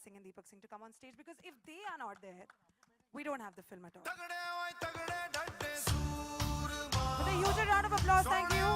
Singh and Deepak Singh to come on stage, because if they are not there, we don't have the film at all. With a huge round of applause, thank you.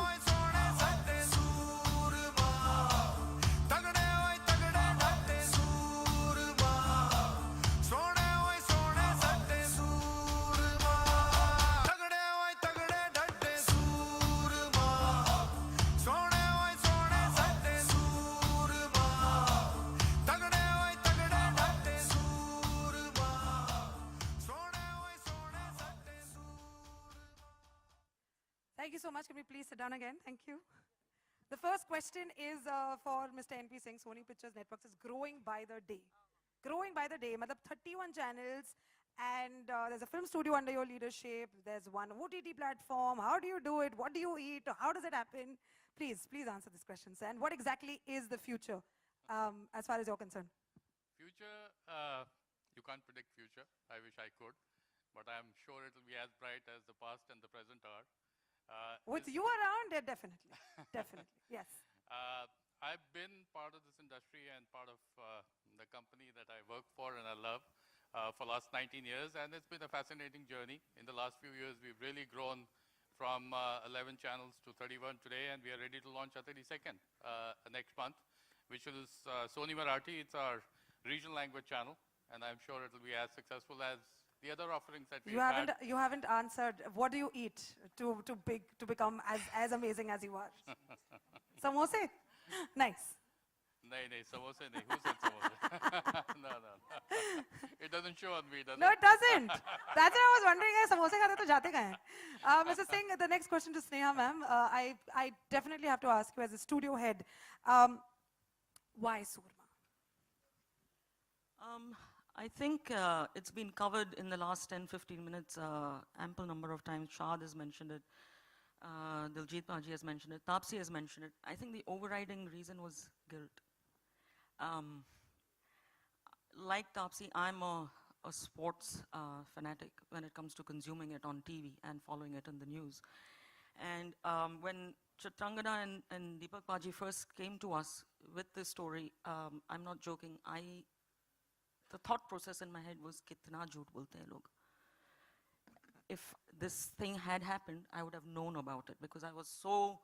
Thank you so much. Can we please sit down again? Thank you. The first question is for Mr. N.P. Singh. Sony Pictures Networks is growing by the day. Growing by the day. Matlab 31 channels, and there's a film studio under your leadership. There's one OTT platform. How do you do it? What do you eat? How does it happen? Please answer this question, sir. And what exactly is the future as far as you're concerned? Future, you can't predict future. I wish I could. But I'm sure it will be as bright as the past and the present are. With you around, yeah, definitely. Definitely, yes. I've been part of this industry and part of the company that I work for and I love for the last 19 years, and it's been a fascinating journey. In the last few years, we've really grown from 11 channels to 31 today, and we are ready to launch our 32nd next month, which is Sony Marathi. It's our regional language channel, and I'm sure it will be as successful as the other offerings that we have. You haven't answered. What do you eat to become as amazing as you are? Samosa? Nice. No, samosa nahi. Who said samosa? No. It doesn't show on me, does it? No, it doesn't. That's why I was wondering, samosa khate to jate kahan hai? Mr. Singh, the next question to Sneha ma'am. I definitely have to ask you as a studio head, why Soorma? I think it's been covered in the last 10-15 minutes, ample number of times. Shad has mentioned it. Diljit Dosanjh has mentioned it. Taapsee has mentioned it. I think the overriding reason was guilt. Like Taapsee, I'm a sports fanatic when it comes to consuming it on TV and following it in the news. And when Chitrangada and Deepak Paji first came to us with this story, I'm not joking, the thought process in my head was, kitna jhoot bolte hain log. If this thing had happened, I would have known about it because I was so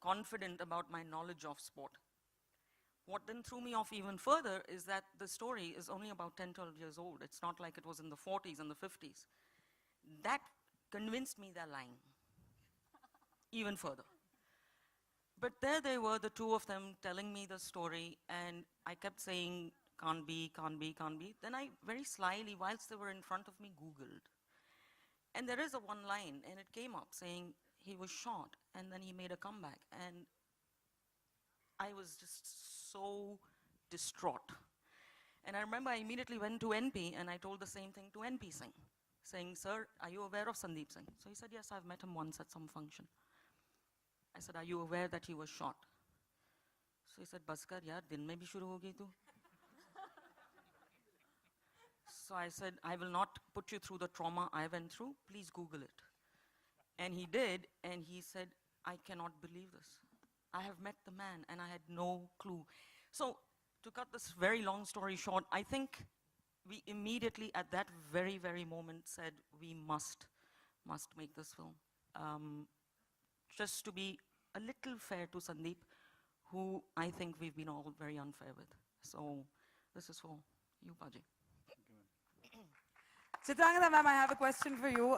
confident about my knowledge of sport. What then threw me off even further is that the story is only about 10, 12 years old. It's not like it was in the 40s and the 50s. That convinced me they're lying even further. But there they were, the two of them telling me the story, and I kept saying, can't be. Then I very slyly, whilst they were in front of me, Googled. And there is a one line, and it came up saying he was shot, and then he made a comeback. And I was just so distraught. And I remember I immediately went to NP, and I told the same thing to NP Singh, saying, sir, are you aware of Sandeep Singh? So he said, yes, I've met him once at some function. I said, are you aware that he was shot? So he said, Baskar, yaar, din mein bhi shuru ho gayi tu. So I said, I will not put you through the trauma I went through. Please Google it. And he did, and he said, I cannot believe this. I have met the man, and I had no clue. So to cut this very long story short, I think we immediately at that very, very moment said, we must make this film. Just to be a little fair to Sandeep, who I think we've been all very unfair with. So this is for you, Paji. Chitrangada ma'am, I have a question for you.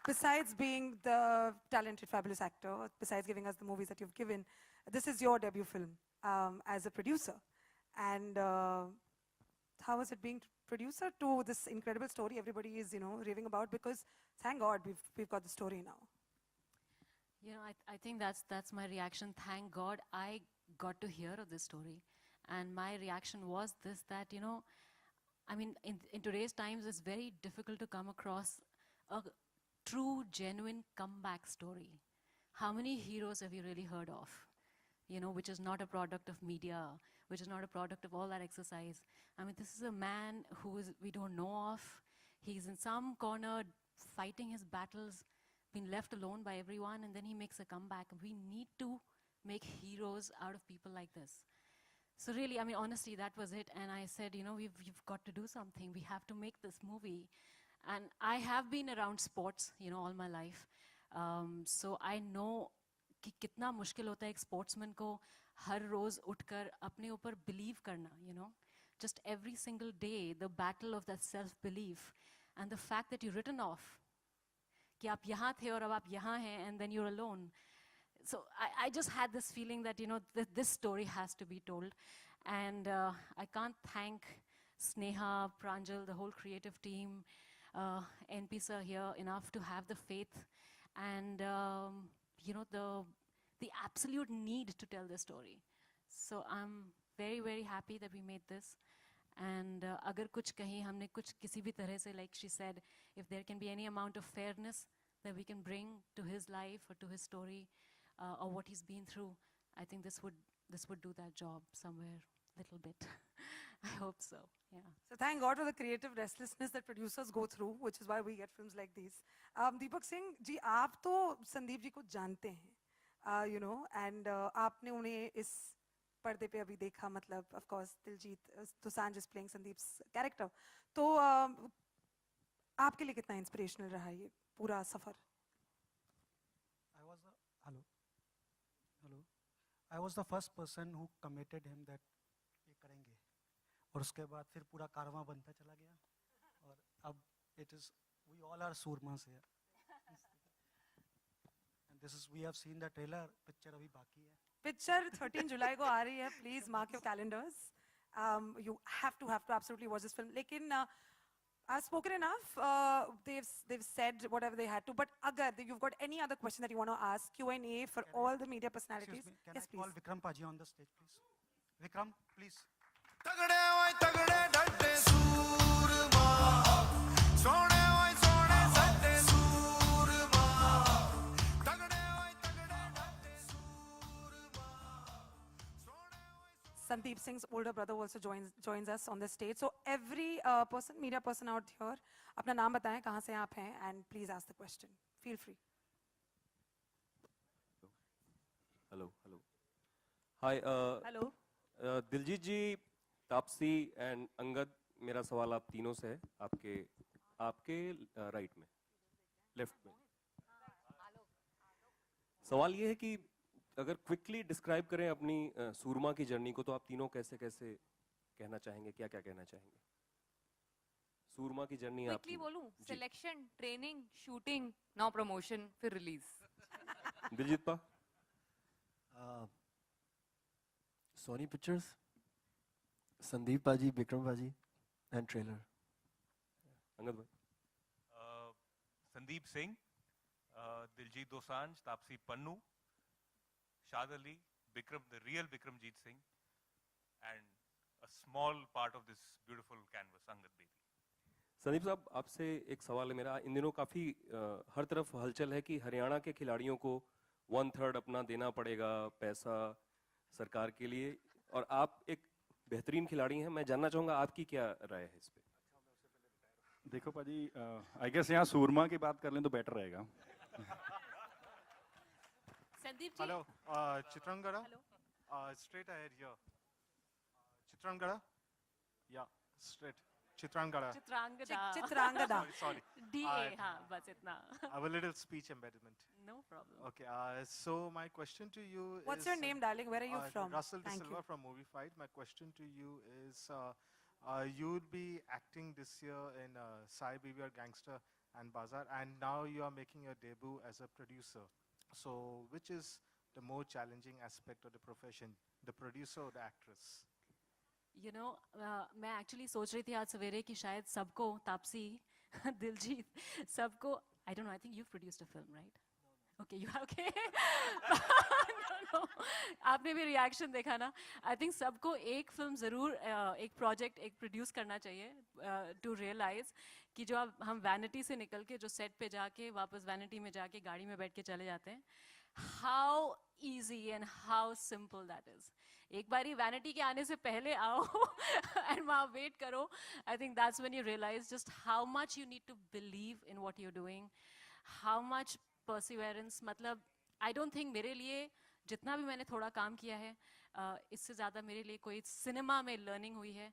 Besides being the talented, fabulous actor, besides giving us the movies that you've given, this is your debut film as a producer. And how was it being producer to this incredible story everybody is, raving about? Because thank God we've got the story now. I think that's my reaction. Thank God I got to hear of this story. And my reaction was this, that, I mean, in today's times, it's very difficult to come across a true, genuine comeback story. How many heroes have you really heard of? Which is not a product of media, which is not a product of all that exercise. I mean, this is a man we don't know of. He's in some corner fighting his battles, been left alone by everyone, and then he makes a comeback. We need to make heroes out of people like this. So really, I mean, honestly, that was it. And I said, you know, we've got to do something. We have to make this movie. And I have been around sports, you know, all my life. So I know कि कितना मुश्किल होता है एक sportsman को हर रोज उठकर अपने ऊपर believe करना, you know. Just every single day, the battle of that self-belief. And the fact that you're written off. कि आप यहाँ थे और अब आप यहाँ हैं, and then you're alone. So I just had this feeling that, you know, this story has to be told. And I can't thank Sneha, Pranjal, the whole creative team, NP sir here enough to have the faith and, you know, the absolute need to tell the story. So I'm very, very happy that we made this. And agar kuch kahin humne kuch kisi bhi tarah se, like she said, if there can be any amount of fairness that we can bring to his life or to his story or what he's been through, I think this would do that job somewhere little bit. I hope so, yeah. So thank God for the creative restlessness that producers go through, which is why we get films like these. Deepak Singh ji, आप तो संदीप जी को जानते हैं, you know, and आपने उन्हें इस पर्दे पे अभी देखा, मतलब of course Diljit Dosanjh is playing Sandeep's character. तो आपके लिए कितना inspirational रहा ये पूरा सफर? I was the first person who committed him that ये करेंगे, और उसके बाद फिर पूरा कारवां बनता चला गया, और अब it is we all are Soormas here. And this is we have seen the trailer. Picture अभी बाकी है. Picture 13 July को आ रही है. Please mark your calendars. You have to absolutely watch this film. लेकिन I've spoken enough. They've said whatever they had to. But Agar, you've got any other question that you want to ask? Q&A for all the media personalities. Excuse me, can Yes, I call please. Vikram Paji on the stage, please? Vikram, please. तगड़े ओए तगड़े डटे सूरमा सोने ओए सोने सट्टे सूरमा तगड़े ओए तगड़े डटे सूरमा सोने ओए Sandeep Singh's older brother also joins us on the stage. So every media person out here, अपना नाम बताएं, कहाँ से आप हैं, and please ask the question. Feel free. Hello. Hi. Hello. Diljit ji, Taapsee and Angad, मेरा सवाल आप तीनों से है, आपके राइट में, लेफ्ट में। सवाल ये है कि अगर क्विकली डिस्क्राइब करें अपनी सूरमा की जर्नी को, तो आप तीनों कैसे कहना चाहेंगे, क्या कहना चाहेंगे? सूरमा की जर्नी आपकी। क्विकली बोलूं, selection, training, shooting, now promotion, फिर रिलीज। दिलजीत पा। Sony Pictures, Sandeep Paji, Vikram Paji, and trailer. Angad भाई। संदीप सिंह, दिलजीत दोसांझ, तापसी पन्नू, शाद Ali, Vikram, the real Vikramjit Singh, and a small part of this beautiful canvas, Angad Bedi. Sandeep साहब, आपसे एक सवाल है मेरा। इन दिनों काफ़ी हर तरफ हलचल है कि हरियाणा के खिलाड़ियों को 1/3 अपना देना पड़ेगा पैसा सरकार के लिए, और आप एक बेहतरीन खिलाड़ी हैं। मैं जानना चाहूँगा आपकी क्या राय है इस पे? देखो पाजी, आई गेस यहाँ सूरमा की बात कर लें तो बेटर रहेगा। Sandeep ji. Hello, Chitrangada. Straight ahead here. Chitrangada. Yeah, straight. Chitrangada. Chitrangada. Sorry. DA, हाँ, बस इतना. I have a little speech impediment. No problem. Okay, so my question to you What's is... your name, darling? Where are you from? Russell De Thank Silva you. from Movie Fight. My question to you is, you would be acting this year in Sai Bibi or Gangster and Bazaar, and now you are making your debut as a producer. So which is the more challenging aspect of the profession, the producer or the actress? You know, मैं actually सोच रही थी आज सवेरे कि शायद सबको, तापसी, दिलजीत, सबको, I don't know, I think you've produced a film, right? Okay, you have, okay. No. आपने भी reaction देखा ना? I think सबको एक film ज़रूर, एक project, एक produce करना चाहिए to realize कि जो हम vanity से निकल के जो set पे जाके वापस vanity में जाके गाड़ी में बैठ के चले जाते हैं, how easy and how simple that is. एक बारी vanity के आने से पहले आओ and वहाँ wait करो. I think that's when you realize just how much you need to believe in what you're doing, how much perseverance. मतलब I don't think मेरे लिए जितना भी मैंने थोड़ा काम किया है, इससे ज़्यादा मेरे लिए कोई सिनेमा में लर्निंग हुई है.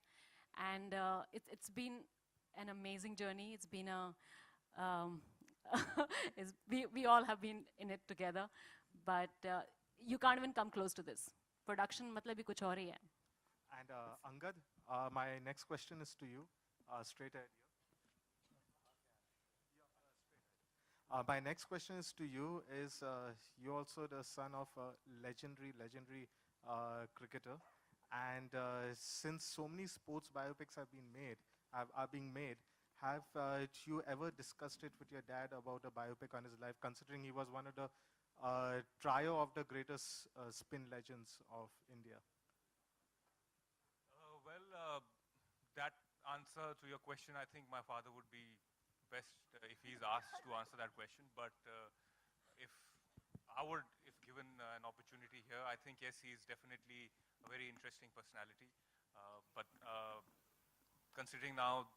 And it's been an amazing journey. It's been a we all have been in it together, but you can't even come close to this. Production मतलब ही कुछ और ही है. And Angad, my next question is to you, straight ahead here. My next question is to you. You're also the son of a legendary cricketer, and since so many sports biopics have been made, are being made, have you ever discussed it with your dad about a biopic on his life, considering he was one of the trio of the greatest spin legends of India? That answer to your question, I think my father would be best if he's asked to answer that question. But if given an opportunity here, I think yes, he's definitely a very interesting personality. But considering now